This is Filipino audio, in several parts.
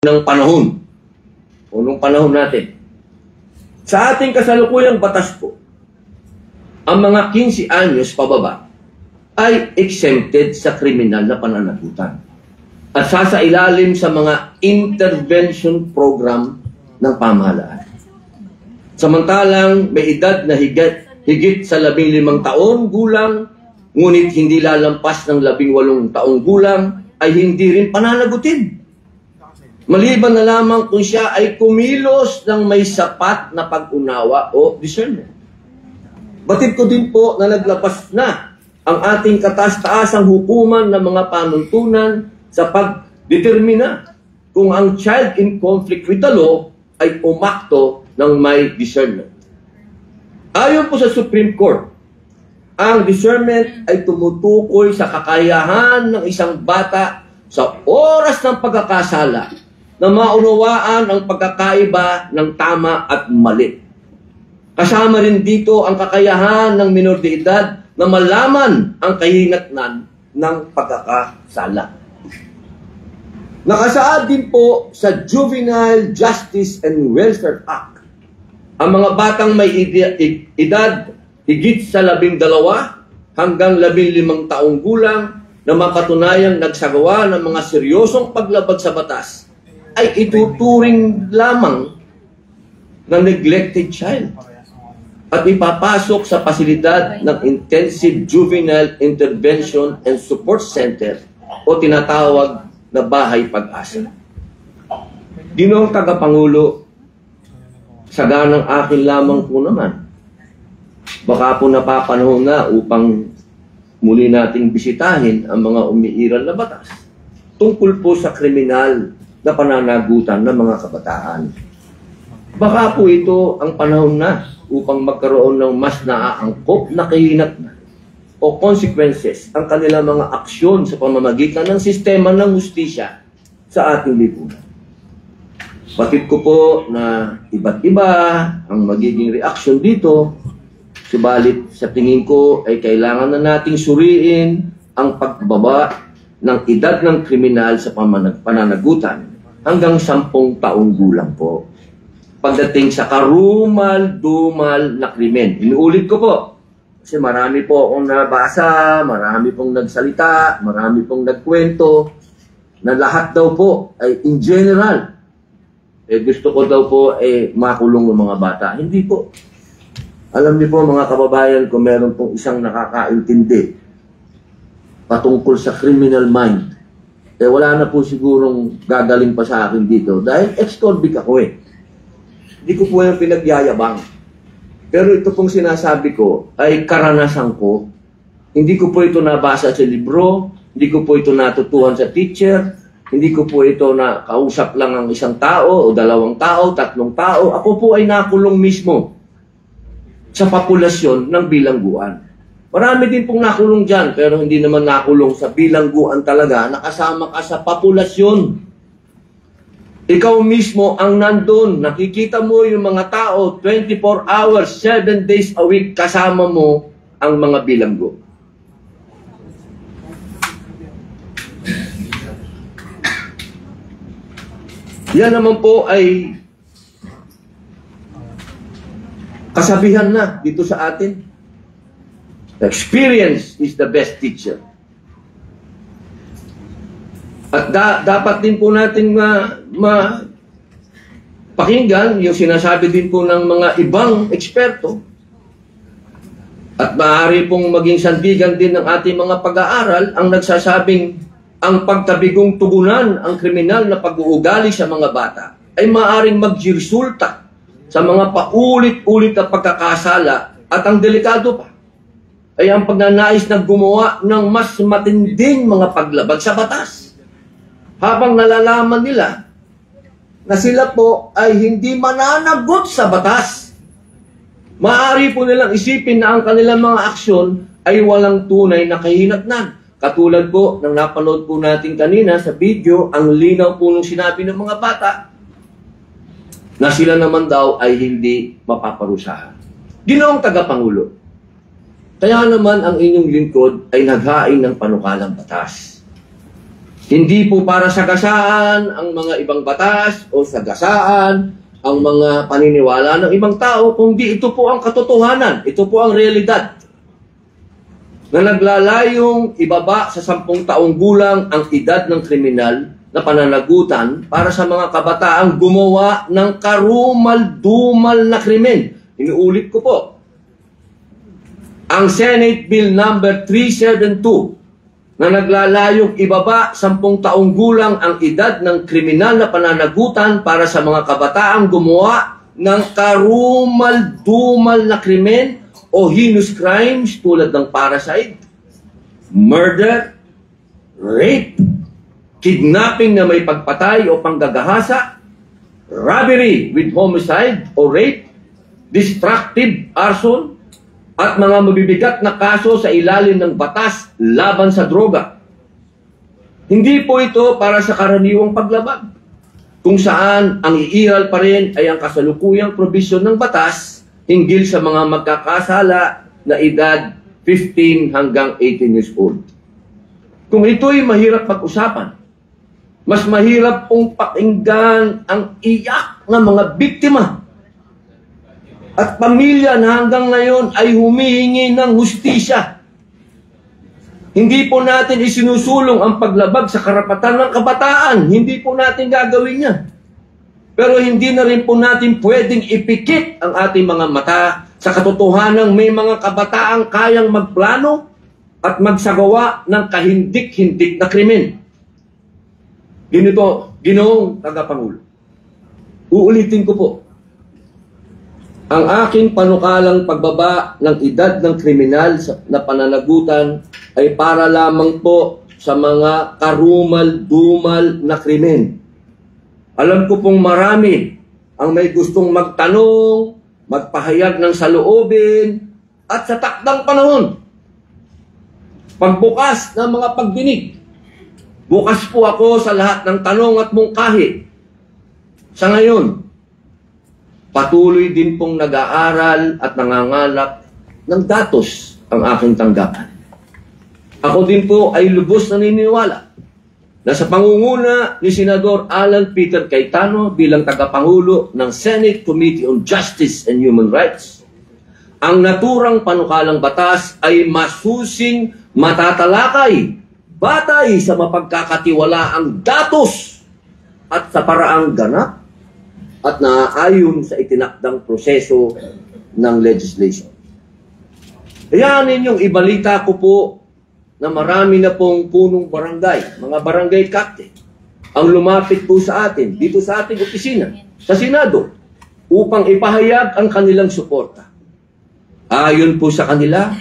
ng panahon o nung panahon natin. Sa ating kasalukuyang batas po, ang mga 15 anyos pababa ay exempted sa kriminal na pananagutan at sasailalim sa mga intervention program ng pamahalaan. Samantalang may edad na higit sa 15 taon gulang, ngunit hindi lalampas ng 18 taong gulang, ay hindi rin pananagutin. Maliban na lamang kung siya ay kumilos ng may sapat na pag-unawa o discernment. Batid ko din po na naglapas na ang ating kataas-taasang hukuman ng mga panuntunan sa pagdetermina kung ang child in conflict with the law ay umakto ng may discernment. Ayon po sa Supreme Court, ang discernment ay tumutukoy sa kakayahan ng isang bata sa oras ng pagkakasala na maunawaan ang pagkakaiba ng tama at mali. Kasama rin dito ang kakayahan ng minor de edad na malaman ang kahinatnan ng pagkakasala. Nakasaad din po sa Juvenile Justice and Welfare Act ang mga batang may edad higit sa 12 hanggang 15 taong gulang na makatunayang nagsagawa ng mga seryosong paglabag sa batas ay ituturing lamang ng neglected child at ipapasok sa pasilidad ng Intensive Juvenile Intervention and Support Center o tinatawag na Bahay Pag-asa. Ginoong Tagapangulo, saganang akin lamang po naman. Baka po napapanahon na upang muli nating bisitahin ang mga umiiral na batas tungkol po sa kriminal na pananagutan ng mga kabataan. Baka po ito ang panahon na upang magkaroon ng mas naaangkop na kahinatnan o consequences ang kanilang mga aksyon sa pamamagitan ng sistema ng hustisya sa ating lipunan. Batid ko po na iba't iba ang magiging reaksyon dito, subalit sa tingin ko ay kailangan na nating suriin ang pagbaba ng edad ng kriminal sa pananagutan hanggang 10 taong gulang po. Pagdating sa karumal-dumal na krimen. Inuulit ko po, kasi marami po akong nabasa, marami pong nagsalita, marami pong nagkwento, na lahat daw po ay in general, gusto ko daw po makulong ng mga bata. Hindi po. Alam niyo po mga kababayan, kung meron pong isang nakakaintindi patungkol sa criminal mind, wala na po sigurong gagaling pa sa akin dito dahil ex-convict ako Hindi ko po yung pinagyayabang. Pero ito pong sinasabi ko ay karanasan ko. Hindi ko po ito nabasa sa libro, hindi ko po ito natutuhan sa teacher, hindi ko po ito na kausap lang ang isang tao o 2 tao, 3 tao. Ako po ay nakulong mismo sa populasyon ng bilangguan. Marami din pong nakulong dyan, pero hindi naman nakulong sa bilangguan talaga, nakasama ka sa populasyon. Ikaw mismo ang nandun, nakikita mo yung mga tao, 24 hours, 7 days a week, kasama mo ang mga bilanggo. Yan naman po ay kasabihan na dito sa atin. Experience is the best teacher. At dapat din po natin pakinggan yung sinasabi din po ng mga ibang eksperto. At maaari pong maging sandigan din ng ating mga pag-aaral ang nagsasabing ang pagtabigong tugunan ang kriminal na pag-uugali sa mga bata ay maaaring magresulta sa mga paulit-ulit na pagkakasala at ang delikado pa ay ang pagnanais na gumawa ng mas matinding mga paglabag sa batas. Habang nalalaman nila na sila po ay hindi mananagot sa batas. Maaari po nilang isipin na ang kanilang mga aksyon ay walang tunay na kahinatnan. Katulad po ng napanood po natin kanina sa video, ang linaw po nung sinabi ng mga bata na sila naman daw ay hindi mapaparusahan. Ginoong Tagapangulo, kaya naman ang inyong lingkod ay naghain ng panukalang batas. Hindi po para sagasaan ang mga ibang batas o sagasaan ang mga paniniwala ng ibang tao, kundi ito po ang katotohanan, ito po ang realidad na naglalayong ibaba sa 10 taong gulang ang edad ng kriminal na pananagutan para sa mga kabataang gumawa ng karumal-dumal na krimen. Inuulit ko po, ang Senate Bill number 372 na naglalayong ibaba 10 taong gulang ang edad ng kriminal na pananagutan para sa mga kabataang gumawa ng karumal-dumal na krimen o heinous crimes tulad ng parricide, murder, rape, kidnapping na may pagpatay o panggagahasa, robbery with homicide o rape, destructive arson, at mga mabibigat na kaso sa ilalim ng batas laban sa droga. Hindi po ito para sa karaniwang paglabag, kung saan ang iiral pa rin ay ang kasalukuyang probisyon ng batas hinggil sa mga magkakasala na edad 15 hanggang 18 years old. Kung ito'y mahirap pag-usapan, mas mahirap pong pakinggan ang iyak ng mga biktima at pamilya na hanggang ngayon ay humihingi ng hustisya. Hindi po natin isinusulong ang paglabag sa karapatan ng kabataan. Hindi po natin gagawin yan. Pero hindi na rin po natin pwedeng ipikit ang ating mga mata sa katotohanang may mga kabataang kayang magplano at magsagawa ng kahindik-hindik na krimen. Ganito, Ginoong Tagapangulo, uulitin ko po, ang aking panukalang pagbaba ng edad ng kriminal na pananagutan ay para lamang po sa mga karumal-dumal na krimen. Alam ko pong marami ang may gustong magtanong, magpahayag ng saloobin, at sa takdang panahon, pagbukas ng mga pagdinig, bukas po ako sa lahat ng tanong at mungkahi. Sa ngayon, patuloy din pong nag-aaral at nangangalap ng datos ang aking tanggapan. Ako din po ay lubos na naniniwala na sa pangunguna ni Senador Alan Peter Cayetano bilang tagapangulo ng Senate Committee on Justice and Human Rights, ang naturang panukalang batas ay masusing matatalakay batay sa mapagkakatiwalaang datos at sa paraang ganap at naaayon sa itinakdang proseso ng legislation. Kaya ninyong ibalita ko po na marami na pong punong barangay, mga barangay captain, ang lumapit po sa atin, dito sa ating opisina, sa Senado, upang ipahayag ang kanilang suporta. Ayon po sa kanila,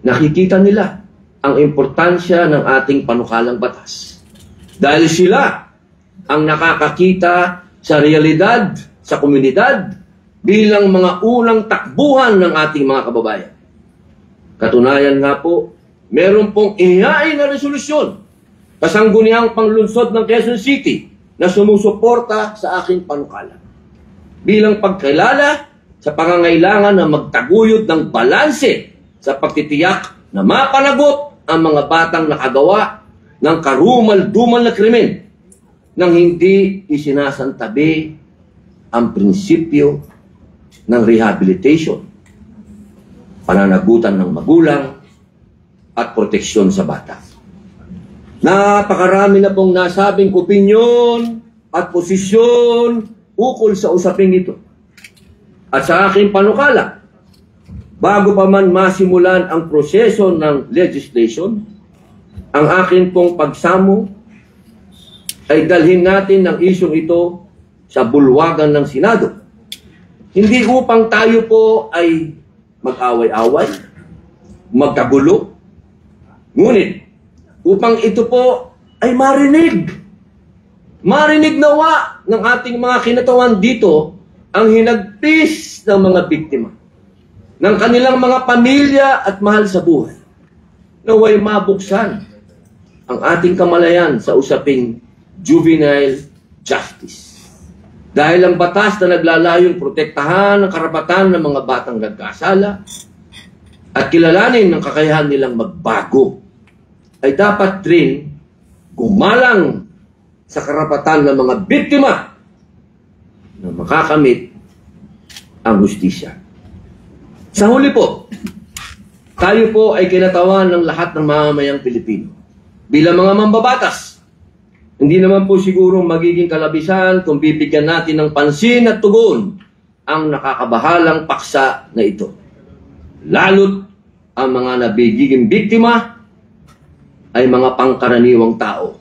nakikita nila ang importansya ng ating panukalang batas. Dahil sila ang nakakakita sa realidad, sa komunidad, bilang mga unang takbuhan ng ating mga kababayan. Katunayan nga po, meron pong ihain na resolusyon kasangguniang panglunsod ng Quezon City na sumusuporta sa aking panukala. Bilang pagkilala sa pangangailangan na magtaguyod ng balanse sa pagtitiyak na mapanagot ang mga batang nakagawa ng karumal-dumal na krimen nang hindi isinasantabi ang prinsipyo ng rehabilitation, pananagutan ng magulang, at proteksyon sa bata. Napakarami na pong nasabing opinyon at posisyon ukol sa usaping ito. At sa aking panukala, bago pa man masimulan ang proseso ng legislation, ang akin pong pagsamo ay dalhin natin ang isyong ito sa bulwagan ng Senado. Hindi upang tayo po ay mag-away-away, magkagulo, ngunit upang ito po ay marinig. Marinig nawa ng ating mga kinatawan dito ang hinagpis ng mga biktima, ng kanilang mga pamilya at mahal sa buhay. Naway mabuksan ang ating kamalayan sa usaping juvenile justice. Dahil ang batas na naglalayong protektahan ang karapatan ng mga batang nagkasala at kilalanin ng kakayahan nilang magbago ay dapat rin gumalang sa karapatan ng mga biktima na makakamit ang hustisya. Sa huli po, tayo po ay kinatawan ng lahat ng mamamayang Pilipino. Bilang mga mambabatas, hindi naman po siguro magiging kalabisan kung bibigyan natin ng pansin at tugon ang nakakabahalang paksa na ito. Lalo't ang mga nabigiging biktima ay mga pangkaraniwang tao,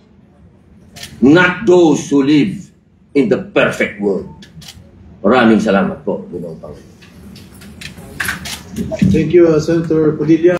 not those who live in the perfect world. Maraming salamat po, Ginoong Panginoon. Thank you, Senator Padilla.